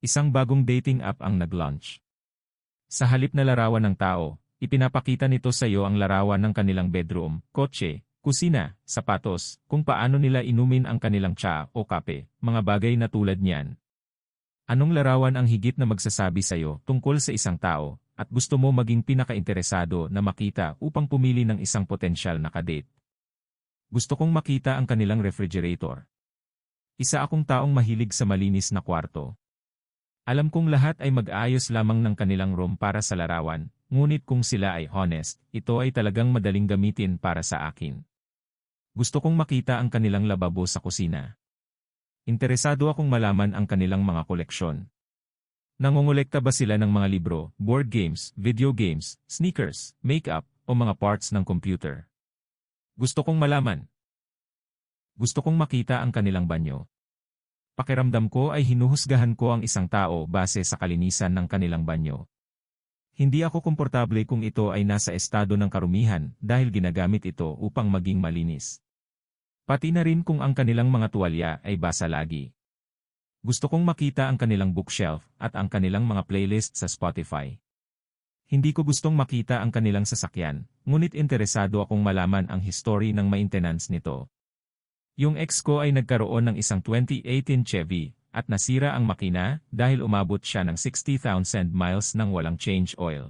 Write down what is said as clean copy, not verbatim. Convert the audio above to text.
Isang bagong dating app ang nag-launch. Sa halip na larawan ng tao, ipinapakita nito sa iyo ang larawan ng kanilang bedroom, kotse, kusina, sapatos, kung paano nila inumin ang kanilang tsa o kape, mga bagay na tulad niyan. Anong larawan ang higit na magsasabi sa iyo tungkol sa isang tao, at gusto mo maging pinaka-interesado na makita upang pumili ng isang potensyal na kadate? Gusto kong makita ang kanilang refrigerator. Isa akong taong mahilig sa malinis na kwarto. Alam kong lahat ay mag-aayos lamang ng kanilang room para sa larawan, ngunit kung sila ay honest, ito ay talagang madaling gamitin para sa akin. Gusto kong makita ang kanilang lababo sa kusina. Interesado akong malaman ang kanilang mga koleksyon. Nangongolekta ba sila ng mga libro, board games, video games, sneakers, makeup, o mga parts ng computer? Gusto kong malaman. Gusto kong makita ang kanilang banyo. Pakiramdam ko ay hinuhusgahan ko ang isang tao base sa kalinisan ng kanilang banyo. Hindi ako komportable kung ito ay nasa estado ng karumihan dahil ginagamit ito upang maging malinis. Pati na rin kung ang kanilang mga tuwalya ay basa lagi. Gusto kong makita ang kanilang bookshelf at ang kanilang mga playlist sa Spotify. Hindi ko gustong makita ang kanilang sasakyan, ngunit interesado akong malaman ang history ng maintenance nito. Yung ex ko ay nagkaroon ng isang 2018 Chevy at nasira ang makina dahil umabot siya ng 60,000 miles nang walang change oil.